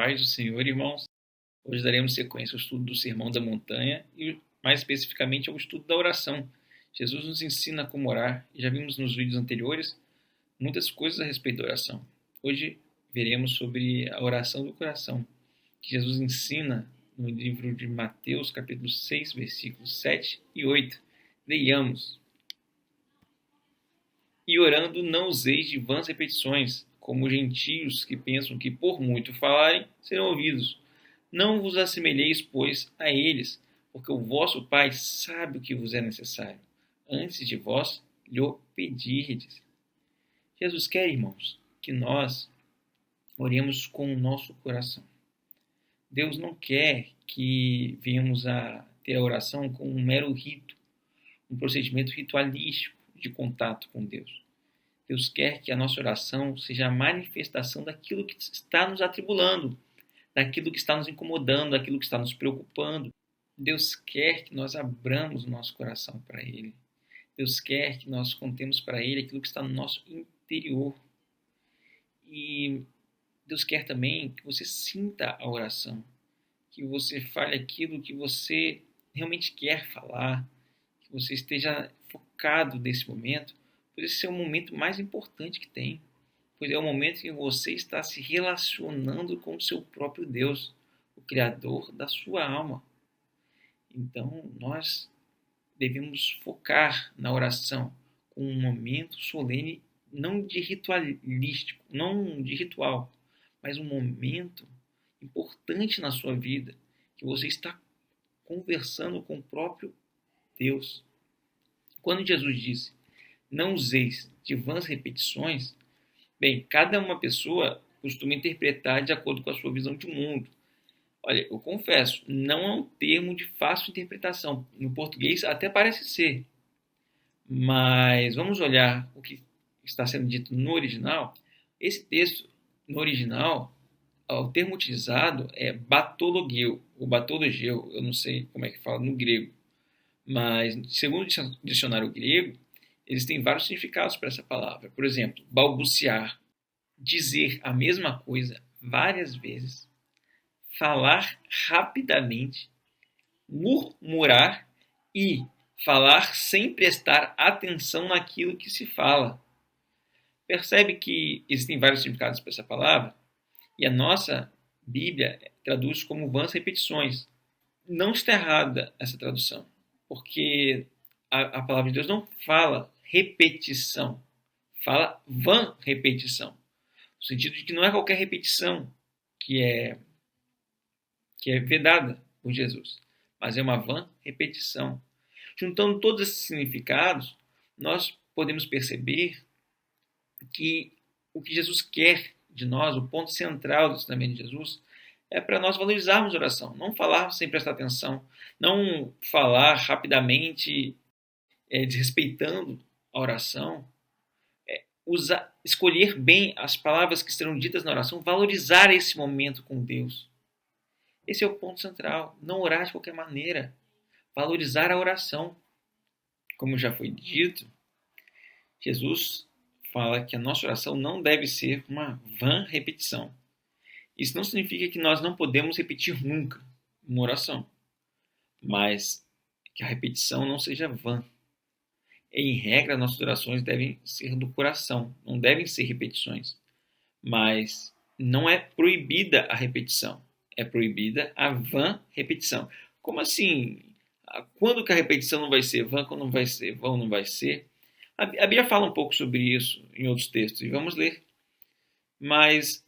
paz do Senhor, irmãos. Hoje daremos sequência ao estudo do Sermão da Montanha e, mais especificamente, ao estudo da oração. Jesus nos ensina como orar e já vimos nos vídeos anteriores muitas coisas a respeito da oração. Hoje veremos sobre a oração do coração, que Jesus ensina no livro de Mateus, capítulo 6, versículos 7 e 8. Leiamos. E orando não useis de vãs repetições, como os gentios que pensam que por muito falarem serão ouvidos. Não vos assemelheis, pois, a eles, porque o vosso Pai sabe o que vos é necessário, antes de vós lhe pedirdes. Jesus quer, irmãos, que nós oremos com o nosso coração. Deus não quer que venhamos a ter a oração como um mero rito, um procedimento ritualístico de contato com Deus. Deus quer que a nossa oração seja a manifestação daquilo que está nos atribulando, daquilo que está nos incomodando, daquilo que está nos preocupando. Deus quer que nós abramos o nosso coração para Ele. Deus quer que nós contemos para Ele aquilo que está no nosso interior. E Deus quer também que você sinta a oração, que você fale aquilo que você realmente quer falar, que você esteja focado nesse momento, pois esse é o momento mais importante que tem, pois é o momento em que você está se relacionando com o seu próprio Deus, o Criador da sua alma. Então, nós devemos focar na oração com um momento solene, não de ritualístico, não de ritual, mas um momento importante na sua vida, que você está conversando com o próprio Deus. Quando Jesus disse, não useis de vãs repetições, bem, cada uma pessoa costuma interpretar de acordo com a sua visão de mundo. Olha, eu confesso, não é um termo de fácil interpretação. No português até parece ser. Mas vamos olhar o que está sendo dito no original. Esse texto, no original, o termo utilizado é batologeu, ou batologeu, eu não sei como é que fala no grego. Mas, segundo o dicionário grego, eles têm vários significados para essa palavra. Por exemplo, balbuciar, dizer a mesma coisa várias vezes, falar rapidamente, murmurar e falar sem prestar atenção naquilo que se fala. Percebe que existem vários significados para essa palavra? E a nossa Bíblia traduz como vãs repetições. Não está errada essa tradução, porque a palavra de Deus não fala repetição, fala vã repetição, no sentido de que não é qualquer repetição que é vedada por Jesus, mas é uma vã repetição. Juntando todos esses significados, nós podemos perceber que o que Jesus quer de nós, o ponto central do ensinamento de Jesus, é para nós valorizarmos a oração, não falar sem prestar atenção, não falar rapidamente, desrespeitando a oração, escolher bem as palavras que serão ditas na oração, valorizar esse momento com Deus. Esse é o ponto central, não orar de qualquer maneira, valorizar a oração. Como já foi dito, Jesus fala que a nossa oração não deve ser uma vã repetição. Isso não significa que nós não podemos repetir nunca uma oração, mas que a repetição não seja vã. Em regra, nossas orações devem ser do coração, não devem ser repetições. Mas não é proibida a repetição, é proibida a vã repetição. Como assim? Quando que a repetição não vai ser vã, quando não vai ser vã, não vai ser? A Bíblia fala um pouco sobre isso em outros textos, e vamos ler. Mas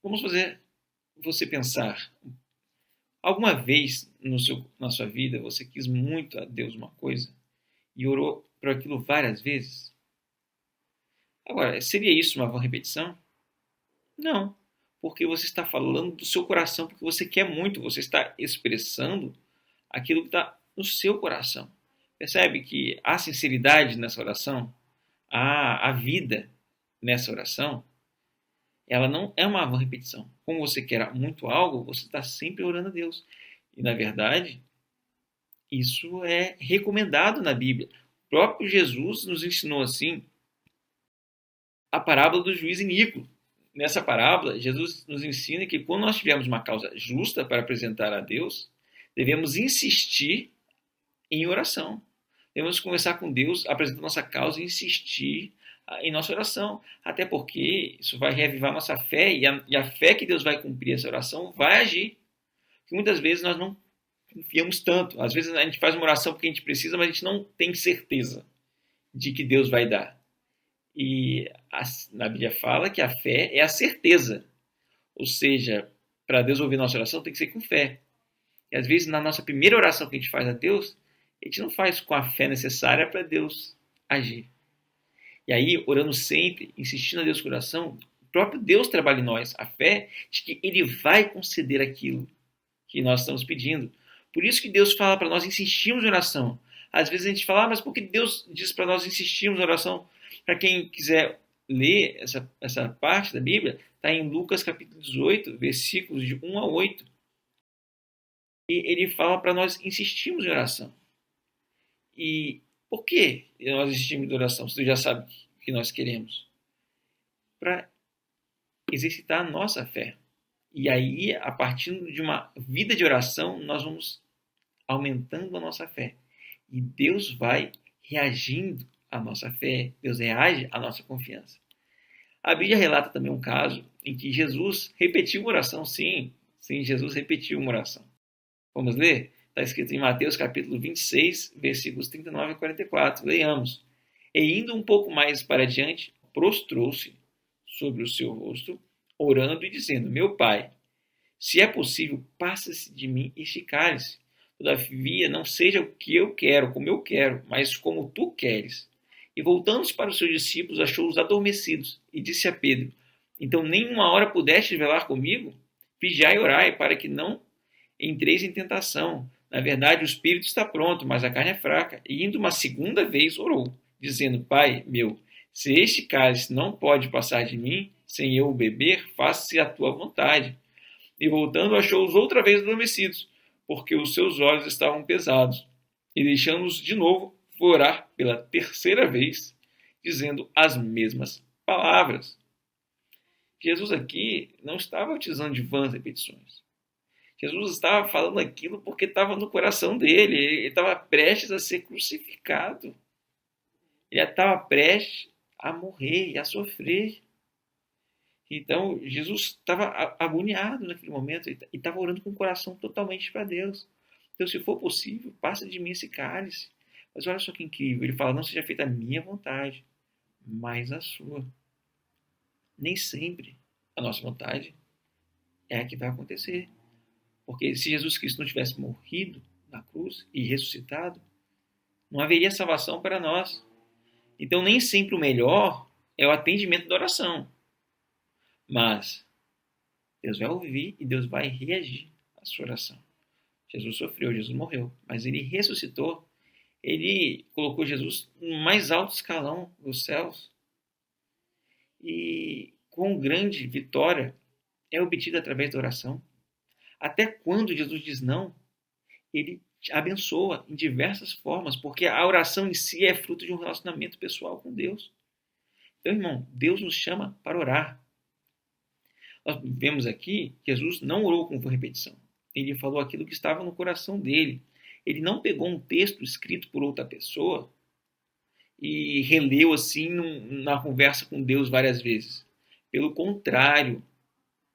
vamos fazer você pensar. Alguma vez na sua vida você quis muito a Deus uma coisa e orou por aquilo várias vezes? Agora, seria isso uma vã repetição? Não, porque você está falando do seu coração, porque você quer muito, você está expressando aquilo que está no seu coração. Percebe que há sinceridade nessa oração? Há vida nessa oração? Ela não é uma vã repetição. Como você quer muito algo, você está sempre orando a Deus. E, na verdade, isso é recomendado na Bíblia. O próprio Jesus nos ensinou assim a parábola do juiz iníquo. nessa parábola, Jesus nos ensina que quando nós tivermos uma causa justa para apresentar a Deus, devemos insistir em oração. Devemos conversar com Deus, apresentar nossa causa e insistir em nossa oração. Até porque isso vai reavivar nossa fé e a fé que Deus vai cumprir essa oração vai agir. Porque muitas vezes nós não confiamos tanto. Às vezes a gente faz uma oração porque a gente precisa, mas a gente não tem certeza de que Deus vai dar. E a Bíblia fala que a fé é a certeza. Ou seja, para Deus ouvir nossa oração tem que ser com fé. E às vezes na nossa primeira oração que a gente faz a Deus, a gente não faz com a fé necessária para Deus agir. E aí, orando sempre, insistindo a Deus com oração, o próprio Deus trabalha em nós a fé de que Ele vai conceder aquilo que nós estamos pedindo. Por isso que Deus fala para nós insistirmos em oração. Às vezes a gente fala, mas por que Deus diz para nós insistirmos em oração? Para quem quiser ler essa parte da Bíblia, está em Lucas capítulo 18, versículos de 1 a 8. E ele fala para nós insistirmos em oração. E por que nós insistimos em oração? Se tu já sabe o que nós queremos. Para exercitar a nossa fé. E aí, a partir de uma vida de oração, nós vamos aumentando a nossa fé. E Deus vai reagindo à nossa fé. Deus reage à nossa confiança. A Bíblia relata também um caso em que Jesus repetiu uma oração. Sim, Jesus repetiu uma oração. Vamos ler? Está escrito em Mateus capítulo 26, versículos 39 a 44. Leiamos. E indo um pouco mais para diante, prostrou-se sobre o seu rosto, orando e dizendo, meu Pai, se é possível, passa-se de mim este cálice. Todavia, não seja o que eu quero, como eu quero, mas como tu queres. E voltando-se para os seus discípulos, achou-os adormecidos, e disse a Pedro, então nem uma hora pudeste velar comigo? Vigiai e orai, para que não entreis em tentação. Na verdade, o espírito está pronto, mas a carne é fraca. E indo uma segunda vez, orou, dizendo, Pai meu, se este cálice não pode passar de mim, sem eu o beber, faça-se a tua vontade. E voltando, achou-os outra vez adormecidos, porque os seus olhos estavam pesados. E deixando-os de novo, foi orar pela terceira vez, dizendo as mesmas palavras. Jesus aqui não estava utilizando de vãs repetições. Jesus estava falando aquilo porque estava no coração dele. Ele estava prestes a ser crucificado. Ele estava prestes a morrer e a sofrer. Então, Jesus estava agoniado naquele momento e estava orando com o coração totalmente para Deus. Então, se for possível, passa de mim esse cálice. Mas olha só que incrível. Ele fala, não seja feita a minha vontade, mas a sua. Nem sempre a nossa vontade é a que vai acontecer. Porque se Jesus Cristo não tivesse morrido na cruz e ressuscitado, não haveria salvação para nós. Então, nem sempre o melhor é o atendimento da oração. Mas Deus vai ouvir e Deus vai reagir à sua oração. Jesus sofreu, Jesus morreu, mas ele ressuscitou. Ele colocou Jesus no mais alto escalão dos céus. E com grande vitória é obtida através da oração. Até quando Jesus diz não, ele abençoa em diversas formas, porque a oração em si é fruto de um relacionamento pessoal com Deus. Então, irmão, Deus nos chama para orar. Nós vemos aqui que Jesus não orou com repetição. Ele falou aquilo que estava no coração dele. Ele não pegou um texto escrito por outra pessoa e releu assim na conversa com Deus várias vezes. Pelo contrário,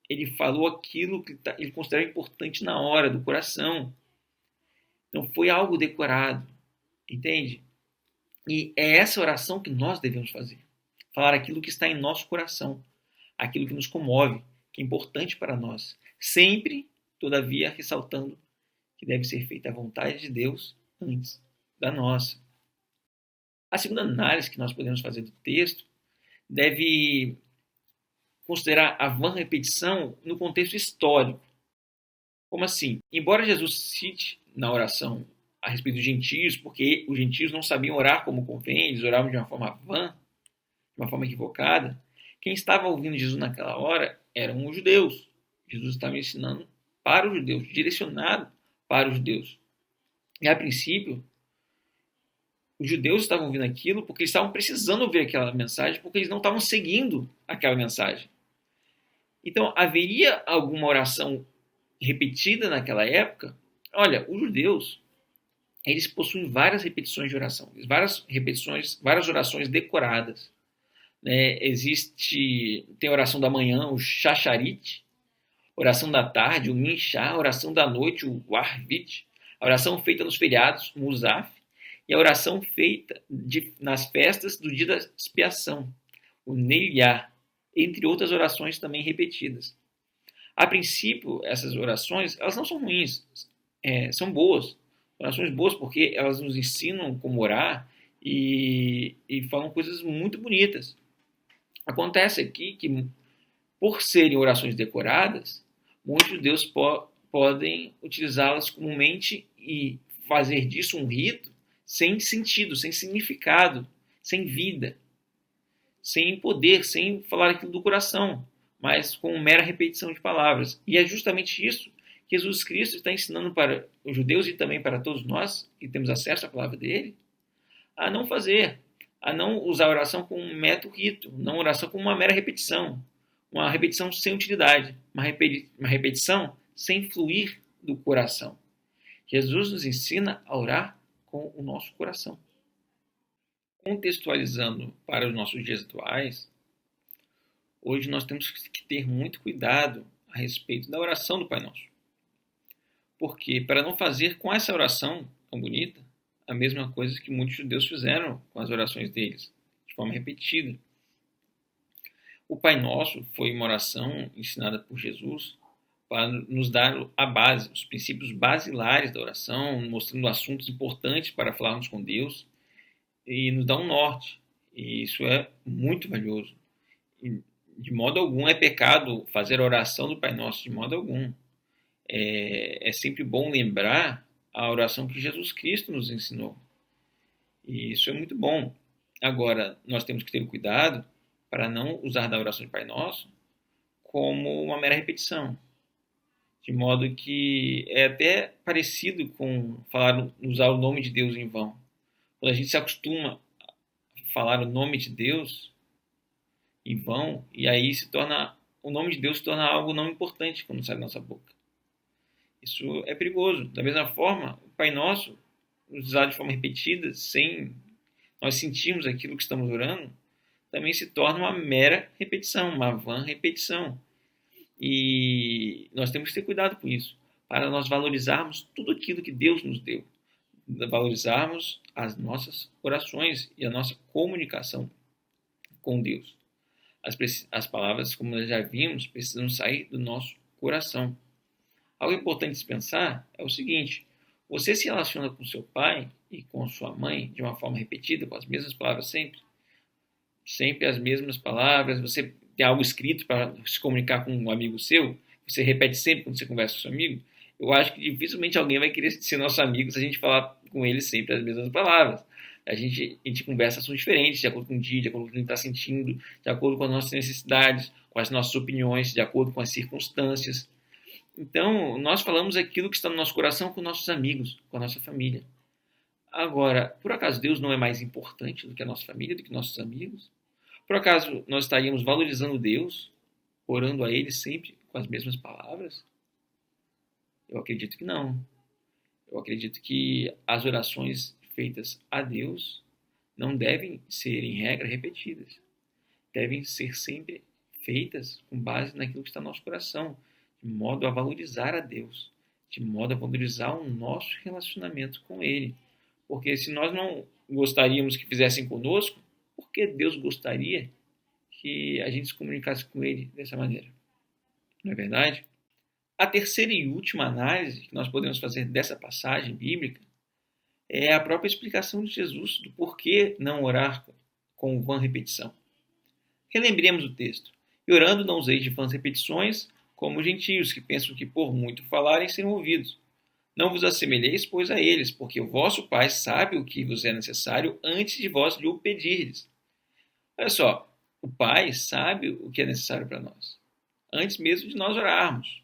ele falou aquilo que ele considerava importante na hora, do coração. Não foi algo decorado, entende? E é essa oração que nós devemos fazer. Falar aquilo que está em nosso coração, aquilo que nos comove, que é importante para nós. Sempre, todavia, ressaltando que deve ser feita a vontade de Deus antes da nossa. A segunda análise que nós podemos fazer do texto deve considerar a vã repetição no contexto histórico. Como assim? Embora Jesus cite na oração a respeito dos gentios, porque os gentios não sabiam orar como convém, eles oravam de uma forma vã, de uma forma equivocada, quem estava ouvindo Jesus naquela hora eram os judeus. Jesus estava ensinando para os judeus, direcionado para os judeus. E a princípio, os judeus estavam ouvindo aquilo porque eles estavam precisando ouvir aquela mensagem, porque eles não estavam seguindo aquela mensagem. Então, haveria alguma oração repetida naquela época? Olha, os judeus, eles possuem várias repetições de oração, várias repetições, várias orações decoradas. Né? Tem a oração da manhã, o Shacharit, oração da tarde, o Minchá, oração da noite, o Arvit, a oração feita nos feriados, o Musaf, e a oração feita nas festas do dia da expiação, o Neilhá, entre outras orações também repetidas. A princípio, essas orações, elas não são ruins, são boas. Orações boas porque elas nos ensinam como orar e falam coisas muito bonitas. Acontece aqui que, por serem orações decoradas, muitos judeus podem utilizá-las comumente e fazer disso um rito sem sentido, sem significado, sem vida, sem poder, sem falar aquilo do coração, mas com mera repetição de palavras. E é justamente isso que Jesus Cristo está ensinando para os judeus e também para todos nós, que temos acesso à palavra dele, a não fazer, a não usar a oração como um mero rito, não oração como uma mera repetição, uma repetição sem utilidade, uma repetição sem fluir do coração. Jesus nos ensina a orar com o nosso coração. Contextualizando para os nossos dias atuais, hoje nós temos que ter muito cuidado a respeito da oração do Pai Nosso. Porque para não fazer com essa oração tão bonita a mesma coisa que muitos judeus fizeram com as orações deles, de forma repetida. O Pai Nosso foi uma oração ensinada por Jesus para nos dar a base, os princípios basilares da oração, mostrando assuntos importantes para falarmos com Deus e nos dá um norte. E isso é muito valioso. E de modo algum é pecado fazer a oração do Pai Nosso, de modo algum. É sempre bom lembrar a oração que Jesus Cristo nos ensinou. E isso é muito bom. Agora, nós temos que ter cuidado para não usar da oração do Pai Nosso como uma mera repetição. De modo que é até parecido com usar o nome de Deus em vão. Quando a gente se acostuma a falar o nome de Deus em vão, e aí o nome de Deus se torna algo não importante quando sai da nossa boca. Isso é perigoso. Da mesma forma, o Pai Nosso, usado de forma repetida, sem nós sentirmos aquilo que estamos orando, também se torna uma mera repetição, uma vã repetição. E nós temos que ter cuidado com isso, para nós valorizarmos tudo aquilo que Deus nos deu, valorizarmos as nossas orações e a nossa comunicação com Deus. As palavras, como nós já vimos, precisam sair do nosso coração. Algo importante de se pensar é o seguinte: você se relaciona com seu pai e com sua mãe de uma forma repetida, com as mesmas palavras sempre? Sempre as mesmas palavras? Você tem algo escrito para se comunicar com um amigo seu? Você repete sempre quando você conversa com seu amigo? Eu acho que dificilmente alguém vai querer ser nosso amigo se a gente falar com ele sempre as mesmas palavras. A gente conversa assuntos diferentes, de acordo com o dia, de acordo com o que a gente está sentindo, de acordo com as nossas necessidades, com as nossas opiniões, de acordo com as circunstâncias. Então, nós falamos aquilo que está no nosso coração com nossos amigos, com a nossa família. Agora, por acaso Deus não é mais importante do que a nossa família, do que nossos amigos? Por acaso nós estaríamos valorizando Deus, orando a Ele sempre com as mesmas palavras? Eu acredito que não. Eu acredito que as orações feitas a Deus não devem ser, em regra, repetidas. Devem ser sempre feitas com base naquilo que está no nosso coração, de modo a valorizar a Deus, de modo a valorizar o nosso relacionamento com Ele. Porque se nós não gostaríamos que fizessem conosco, por que Deus gostaria que a gente se comunicasse com Ele dessa maneira? Não é verdade? A terceira e última análise que nós podemos fazer dessa passagem bíblica é a própria explicação de Jesus do porquê não orar com vã repetição. Relembremos o texto. E orando não useis de vãs repetições, como os gentios, que pensam que por muito falarem serão ouvidos. Não vos assemelheis, pois, a eles, porque o vosso Pai sabe o que vos é necessário antes de vós lhe o pedirdes. Olha só, o Pai sabe o que é necessário para nós, antes mesmo de nós orarmos.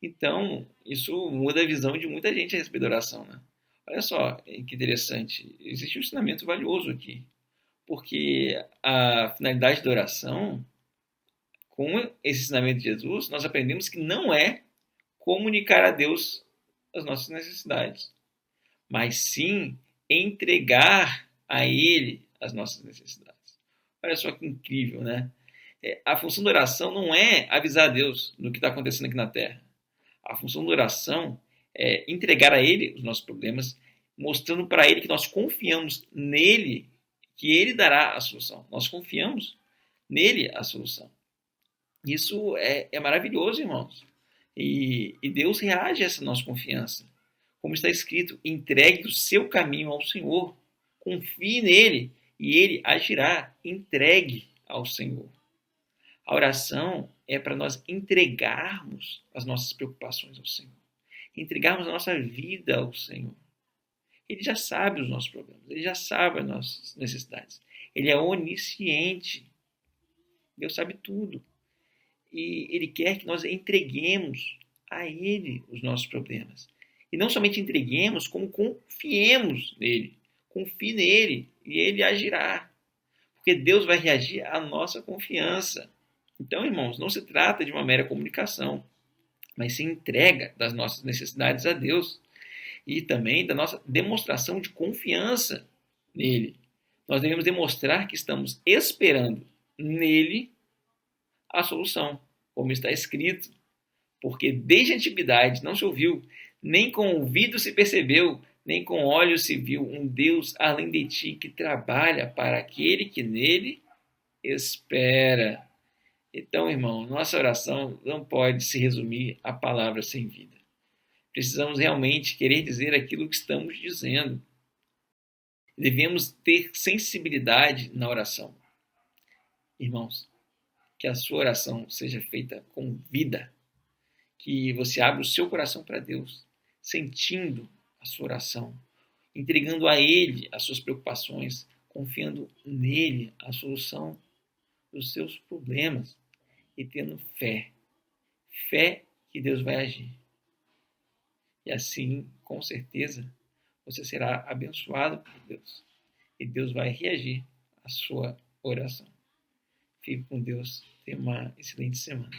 Então, isso muda a visão de muita gente a respeito da oração, né? Olha só, que interessante. Existe um ensinamento valioso aqui, porque a finalidade da oração, Com esse ensinamento de Jesus, nós aprendemos que não é comunicar a Deus as nossas necessidades, mas sim entregar a Ele as nossas necessidades. Olha só que incrível, né? A função da oração não é avisar a Deus do que está acontecendo aqui na Terra. A função da oração é entregar a Ele os nossos problemas, mostrando para Ele que nós confiamos nele, que Ele dará a solução. Nós confiamos nele a solução. Isso é maravilhoso, irmãos. E Deus reage a essa nossa confiança. Como está escrito, entregue o seu caminho ao Senhor, confie nele e ele agirá. Entregue ao Senhor. A oração é para nós entregarmos as nossas preocupações ao Senhor, entregarmos a nossa vida ao Senhor. Ele já sabe os nossos problemas, ele já sabe as nossas necessidades. Ele é onisciente. Deus sabe tudo. E Ele quer que nós entreguemos a Ele os nossos problemas. E não somente entreguemos, como confiemos nele. Confie nele e Ele agirá. Porque Deus vai reagir à nossa confiança. Então, irmãos, não se trata de uma mera comunicação, mas se entrega das nossas necessidades a Deus e também da nossa demonstração de confiança nele. Nós devemos demonstrar que estamos esperando nele a solução, como está escrito, porque desde a antiguidade não se ouviu, nem com ouvido se percebeu, nem com olhos se viu um Deus além de ti que trabalha para aquele que nele espera. Então, irmão, nossa oração não pode se resumir a palavras sem vida. Precisamos realmente querer dizer aquilo que estamos dizendo. Devemos ter sensibilidade na oração. Irmãos, que a sua oração seja feita com vida, que você abra o seu coração para Deus, sentindo a sua oração, entregando a Ele as suas preocupações, confiando nele a solução dos seus problemas e tendo fé que Deus vai agir. E assim, com certeza, você será abençoado por Deus e Deus vai reagir à sua oração. Fique com Deus. Tenha uma excelente semana.